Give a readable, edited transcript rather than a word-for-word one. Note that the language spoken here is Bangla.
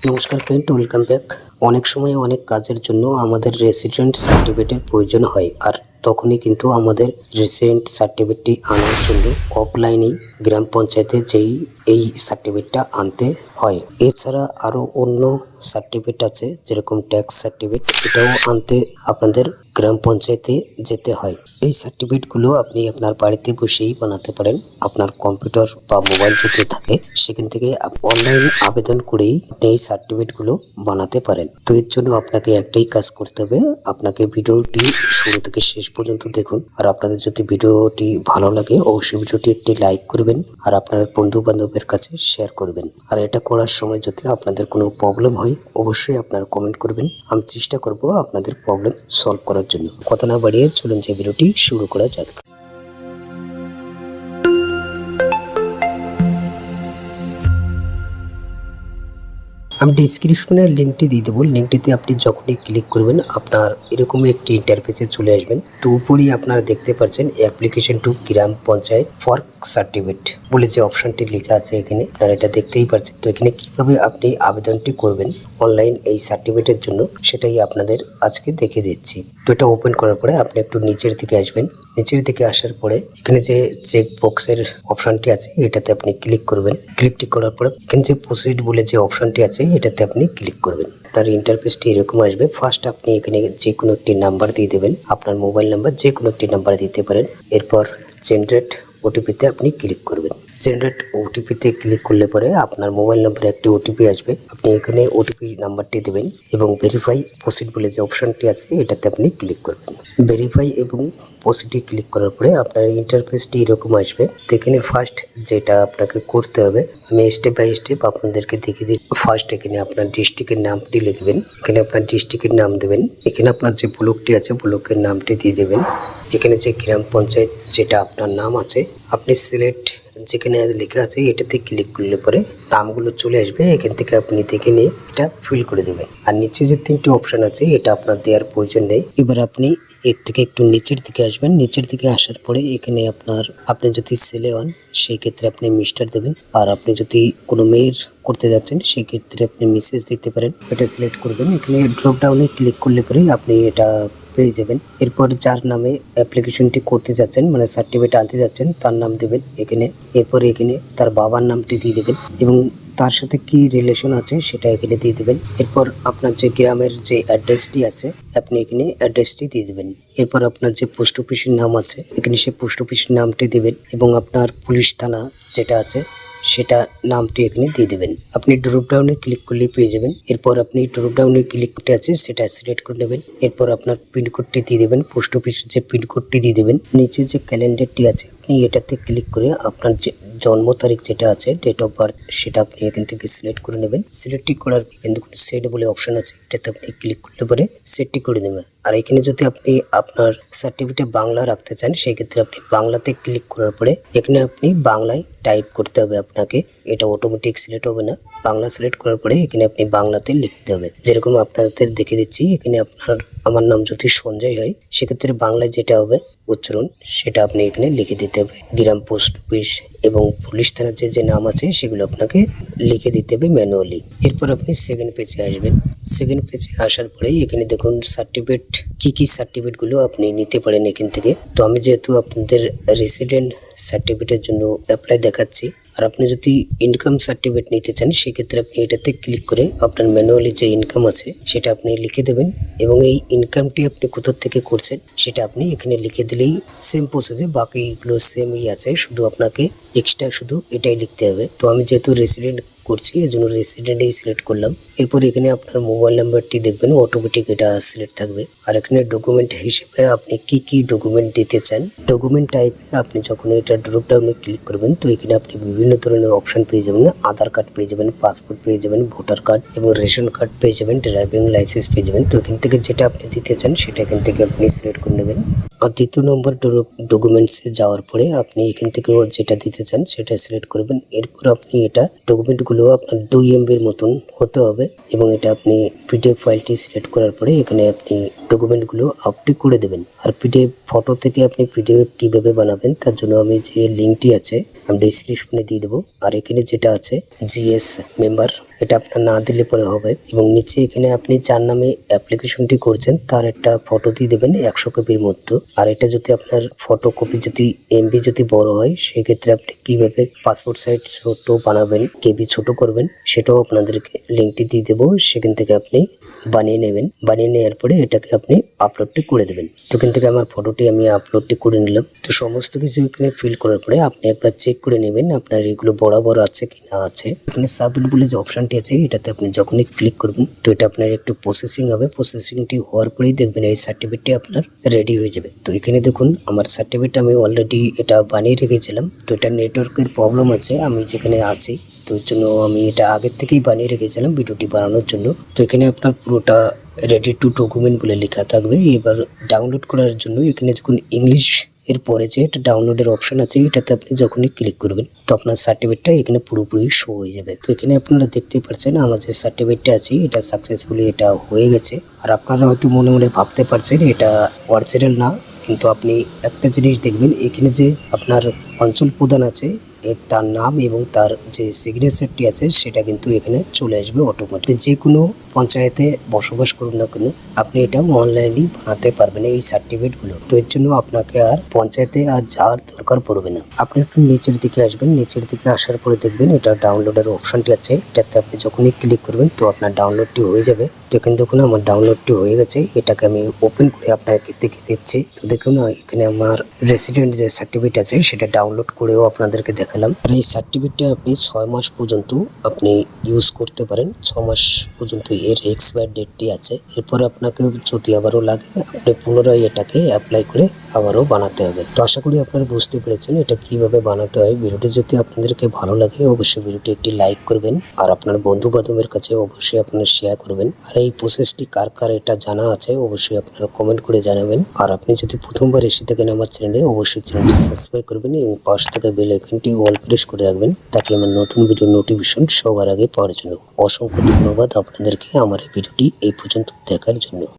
নমস্কার ফ্রেন্ড, ওয়েলকাম ব্যাক। অনেক সময় অনেক কাজের জন্য আমাদের রেসিডেন্ট সার্টিফিকেটের প্রয়োজন হয়, আর তখনই কিন্তু আমাদের রেসিডেন্ট সার্টিফিকেটটি আনার জন্য অফলাইনেই গ্রাম পঞ্চায়েতে যেই এই সার্টিফিকেটটা আনতে হয়। এছাড়া আরও অন্য সার্টিফিকেট আছে, যেরকম ট্যাক্স সার্টিফিকেট, এটাও আনতে আপনাদের গ্রাম পঞ্চায়েতে যেতে হয়। এই সার্টিফিকেটগুলো আপনি আপনার বাড়িতে বসেই বানাতে পারেন। আপনার কম্পিউটার বা মোবাইল যদি থাকে, সেখান থেকে অনলাইন আবেদন করেই আপনি এই সার্টিফিকেটগুলো বানাতে পারেন। তো এর জন্য আপনাকে একটাই কাজ করতে হবে, আপনাকে ভিডিওটি শুরু থেকে শেষ পর্যন্ত দেখুন। আর আপনাদের যদি ভিডিওটি ভালো লাগে, অবশ্যই ভিডিওটি একটি লাইক করবেন আর আপনার বন্ধু বান্ধবের কাছে শেয়ার করবেন। আর এটা করার সময় যদি আপনাদের কোনো প্রবলেম হয়, অবশ্যই আপনারা কমেন্ট করবেন। আমি চেষ্টা করব আপনাদের প্রবলেম সলভ করার জন্য। কথা না বাড়িয়ে চলুন যে ভিডিওটি শুরু করা যাক। আমি ডিসক্রিপশনের লিঙ্কটি দিয়ে দেবো। লিঙ্কটিতে আপনি যখনই ক্লিক করবেন, আপনার এরকমই একটি ইন্টারফেসে চলে আসবেন। তো উপরেই আপনারা দেখতে পাচ্ছেন application to gram panchayat for certificate বলে যে অপশনটি লেখা আছে এখানে, আপনারা এটা দেখতেই পাচ্ছেন। তো এখানে কিভাবে আপনি আবেদনটি করবেন অনলাইন এই সার্টিফিকেটের জন্য, সেটাই আপনাদের আজকে দেখে দিচ্ছি। তো এটা ওপেন করার পরে আপনি একটু নিচের দিকে আসবেন। নিচের দিকে আসার পরে এখানে যে চেক বক্সের অপশনটি আছে, এটাতে আপনি ক্লিক করবেন। ক্লিকটি করার পরে এখানে যে প্রসিড বলে যে অপশনটি আছে, এটাতে আপনি ক্লিক করবেন। আপনার ইন্টারফেসটি এরকম আসবে। ফার্স্ট আপনি এখানে যে কোনো একটি নাম্বার দিয়ে দেবেন, আপনার মোবাইল নাম্বার যে কোনো একটি নাম্বার দিতে পারেন। এরপর জেনারেট ওটিপিতে আপনি ক্লিক করবেন। জেনারেট ওটিপিতে ক্লিক করলে পরে আপনার মোবাইল নম্বরে একটি ওটিপি আসবে। আপনি এখানে ওটিপি নাম্বারটি দেবেন এবং ভেরিফাই প্রসিড বলে যে অপশনটি আছে, এটাতে আপনি ক্লিক করবেন। ভেরিফাই এবং প্রসিডে ক্লিক করার পরে আপনার ইন্টারফেসটি এরকম আসবে। তো এখানে ফার্স্ট যেটা আপনাকে করতে হবে, আমি স্টেপ বাই স্টেপ আপনাদেরকে দেখিয়ে দিই। ফার্স্ট এখানে আপনার ডিস্ট্রিক্টের নামটি লিখবেন। এখানে আপনার ডিস্ট্রিক্টের নাম দেবেন। এখানে আপনার যে ব্লকটি আছে, ব্লকের নামটি দিয়ে দেবেন। এখানে যে গ্রাম পঞ্চায়েত যেটা আপনার নাম আছে, আপনি সিলেক্ট যেখানে লেখা আছে এটাতে ক্লিক করলে পরে নামগুলো চলে আসবে। এখান থেকে আপনি দেখে নিয়ে এটা ফিল করে দেবেন। আর নিচে যে তিনটি অপশন আছে, এটা আপনার দেওয়ার প্রয়োজন নেই। এবার আপনি এর থেকে একটু নিচের দিকে আসবেন। নিচের দিকে আসার পরে এখানে আপনি যদি ছেলে হন, সেই ক্ষেত্রে আপনি মিস্টার দেবেন। আর আপনি যদি কোনো মেয়ের করতে যাচ্ছেন, সেই ক্ষেত্রে আপনি মিসেস দিতে পারেন। এটা সিলেক্ট করবেন। এখানে ড্রপ ডাউনে ক্লিক করলে পরে আপনি এটা পেয়ে যাবেন। এরপর যার নামে অ্যাপ্লিকেশনটি করতে যাচ্ছেন, মানে সার্টিফিকেট আনতে যাচ্ছেন, তার নাম দেবেন এখানে। এরপর এখানে তার বাবার নামটি দিয়ে দেবেন এবং তার সাথে কি রিলেশন আছে সেটা এখানে দিয়ে দেবেন। এরপর আপনার যে গ্রামের যে অ্যাড্রেসটি আছে, আপনি এখানে অ্যাড্রেসটি দিয়ে দেবেন। এরপর আপনার যে পোস্ট অফিসের নাম আছে, এখানে সেই পোস্ট অফিসের নামটি দেবেন এবং আপনার পুলিশ থানা যেটা আছে সেটা নামটি এখানে দিয়ে দেবেন। আপনি ড্রপ ডাউনে ক্লিক করলেই পেয়ে যাবেন। এরপর আপনি ড্রপ ডাউনে ক্লিক করতে আছে সেটা সিলেক্ট করে নেবেন। এরপর আপনার পিনকোডটি দিয়ে দেবেন, পোস্ট অফিসের যে পিনকোডটি দিয়ে দেবেন। নিচে যে ক্যালেন্ডারটি আছে, আপনি এটাতে ক্লিক করে আপনার যে জন্ম তারিখ যেটা আছে, ডেট অফ বার্থ, সেটা আপনি এখান থেকে সিলেক্ট করে নেবেন। সিলেক্টটি করার কিন্তু সেট বলে অপশন আছে, এটাতে আপনি ক্লিক করলে পরে সেটটি করে নেবেন। আর এখানে যদি আপনি আপনার সার্টিফিকেটে বাংলা রাখতে চান, সেই ক্ষেত্রে আপনি বাংলাতে ক্লিক করার পরে এখানে আপনি বাংলায় টাইপ করতে হবে আপনাকে। এটা অটোমেটিক সিলেক্ট হবে না। বাংলা সিলেক্ট করার পরে এখানে আপনি বাংলাতে লিখতে হবে। যেরকম আপনাদের দেখে দিচ্ছি, এখানে আমার নাম যদি সঞ্জয় হয়, সেক্ষেত্রে বাংলায় যেটা হবে উচ্চারণ, সেটা আপনি এখানে লিখে দিতে হবে। গ্রাম পোস্ট অফিস এবং পুলিশ থানার যে নাম আছে, সেগুলো আপনাকে লিখে দিতে হবে ম্যানুয়ালি। এরপর আপনি সেকেন্ড পেজে আসবেন। সেকেন্ড পেজে আসার পরে এখানে দেখুন সার্টিফিকেট, কি সার্টিফিকেটগুলো আপনি নিতে পারেন এখান থেকে। তো আমি যেহেতু আপনাদের রেসিডেন্ট সার্টিফিকেটের জন্য অ্যাপ্লাই দেখাচ্ছি, আর আপনি যদি ইনকাম সার্টিফিকেট নিতে চান, সেক্ষেত্রে আপনি এটাতে ক্লিক করে আপনার ম্যানুয়ালি যে ইনকাম আছে সেটা আপনি লিখে দেবেন এবং এই ইনকামটি আপনি কোথা থেকে করছেন সেটা আপনি এখানে লিখে দিলেই সেম প্রসেসে বাকিগুলো সেমই আছে, শুধু আপনাকে এক্সট্রা শুধু এটাই লিখতে হবে। তো আমি যেহেতু রেসিডেন্ট করছি, এই জন্য রেসিডেন্টেই সিলেক্ট করলাম। এরপর এখানে আপনার মোবাইল নাম্বারটি দেখবেন, অটোমেটিক এটা সিলেক্ট থাকবে। আর এখানে ডকুমেন্ট হিসেবে আপনি কি ডকুমেন্ট দিতে চান, ডকুমেন্ট টাইপে আপনি যখন এটা ড্রপ ডাউনে ক্লিক করবেন, তো এখানে আপনি বিভিন্ন ধরনের অপশন পেয়ে যাবেন। আধার কার্ড পেয়ে যাবেন, পাসপোর্ট পেয়ে যাবেন, ভোটার কার্ড এবং রেশন কার্ড পেয়ে যাবেন, ড্রাইভিং লাইসেন্স পেয়ে যাবেন। তো এখান থেকে যেটা আপনি দিতে চান সেটা এখান থেকে আপনি সিলেক্ট করে নেবেন। আর দ্বিতীয় নম্বর ডকুমেন্টসে যাওয়ার পরে আপনি এখান থেকে যেটা দিতে চান সেটা সিলেক্ট করবেন। এরপর আপনি এটা ডকুমেন্টগুলো আপনার 2 MB মতন হতে হবে এবং এটা আপনি পিডিএফ ফাইলটি সিলেক্ট করার পরে এখানে আপনি ডকুমেন্টগুলো আপলোড করে দেবেন। আর পিডিএফ ফটো থেকে আপনি পিডিএফ কিভাবে বানাবেন, তার জন্য আমি যে লিঙ্কটি আছে আমি ডিসক্রিপশনে দিয়ে দেবো। আর এখানে যেটা আছে জিএস মেম্বার এটা আপনার না দিলে পরে হবে। এবং নিচে এখানে আপনি যার নামে অ্যাপ্লিকেশনটি করছেন তার একটা ফটো দিয়ে দেবেন 100 কপির মতো। আর এটা যদি আপনার ফটো কপি যদি এমবি যদি বড় হয় সেক্ষেত্রে আপনি কিভাবে পাসপোর্ট সাইজ ছোট বানাবেন, কেবি ছোট করবেন সেটাও আপনাদেরকে লিঙ্কটি দিয়ে দেবো। সেখান থেকে আপনি বানিয়ে নেবেন। বানিয়ে নেওয়ার পরে এটাকে আপনি আপলোডটি করে দেবেন। তো এখান থেকে আমার ফটোটি আমি আপলোডটি করে নিলাম। তো সমস্ত কিছু এখানে ফিল করার পরে আপনি একবার চেক করে নেবেন আপনার এগুলো বরাবর আছে কি না আছে। এখানে সাবমিট বলে যে অপশনটি আছে এটাতে আপনি যখনই ক্লিক করবেন তো এটা আপনার একটু প্রসেসিং হবে। প্রসেসিংটি হওয়ার পরেই দেখবেন এই সার্টিফিকেটটি আপনার রেডি হয়ে যাবে। তো এখানে দেখুন আমার সার্টিফিকেট আমি অলরেডি এটা বানিয়ে রেখেছিলাম। তো এটা নেটওয়ার্কের প্রবলেম আছে আমি যেখানে আছি, তো এর জন্য আমি এটা আগের থেকেই বানিয়ে রেখেছিলাম ভিডিওটি বানানোর জন্য। তো এখানে আপনার পুরোটা রেডি টু ডকুমেন্ট বলে লেখা থাকবে। এবার ডাউনলোড করার জন্য এখানে যখন ইংলিশ এর পরে যে একটা ডাউনলোডের অপশন আছে এটাতে আপনি যখনই ক্লিক করবেন তো আপনার সার্টিফিকেটটা এখানে পুরোপুরি শো হয়ে যাবে। তো এখানে আপনারা দেখতেই পাচ্ছেন আমার যে সার্টিফিকেটটা আছে এটা সাকসেসফুলি এটা হয়ে গেছে। আর আপনারা হয়তো মনে মনে ভাবতে পারছেন এটা অরিজিনাল না, কিন্তু আপনি একটা জিনিস দেখবেন এখানে যে আপনার অঞ্চল প্রধান আছে তার নাম এবং তার যে সিগনেচারটি আছে সেটা কিন্তু এখানে চলে আসবে অটোমেটিক। যে কোনো পঞ্চায়েতে বসবাস করুন না কেন আপনি এটা অনলাইনেই বানাতে পারবেন এই সার্টিফিকেটগুলো। তো এর জন্য আপনাকে আর পঞ্চায়েতে আর যাওয়ার দরকার পড়বে না। আপনি একটু নিচের দিকে আসবেন, নিচের দিকে আসার পরে দেখবেন এটা ডাউনলোডের অপশনটি আছে, এটাতে আপনি যখনই ক্লিক করবেন তো আপনার ডাউনলোডটি হয়ে যাবে। তো এখানে দেখুন আমার ডাউনলোডটি হয়ে গেছে। এটাকে আমি ওপেন করে আপনাকে দেখে দিচ্ছি। তো দেখুন এখানে আমার রেসিডেন্ট যে সার্টিফিকেট আছে সেটা ডাউনলোড করেও আপনাদেরকে দেখালাম। আর এই সার্টিফিকেটটা আপনি 6 মাস পর্যন্ত আপনি ইউজ করতে পারেন। 6 মাস পর্যন্ত এর এক্সপায়ার ডেটটি আছে। এরপরে আপনাকে যদি আবারও লাগে আপনি পুনরায় এটাকে অ্যাপ্লাই করে আবারও বানাতে হবে। তো আশা করি আপনারা বুঝতে পেরেছেন এটা কিভাবে বানাতে হয়। ভিডিওটি যদি আপনাদেরকে ভালো লাগে অবশ্যই ভিডিওটি একটি লাইক করবেন আর আপনার বন্ধু বান্ধবের কাছে অবশ্যই আপনারা শেয়ার করবেন। আর এই প্রসেসটি কার কার এটা জানা আছে অবশ্যই আপনারা কমেন্ট করে জানাবেন। আর আপনি যদি প্রথমবার এসে থাকেন আমার চ্যানেলে অবশ্যই চ্যানেলটি সাবস্ক্রাইব করবেন এবং পাশ থেকে বেল আইকনটি অল প্রেস করে রাখবেন তাকে আমার নতুন ভিডিও নোটিফিকেশন সবার আগে পাওয়ার জন্য। অসংখ্য ধন্যবাদ আপনাদেরকে আমার এই ভিডিওটি এই পর্যন্ত দেখার জন্য।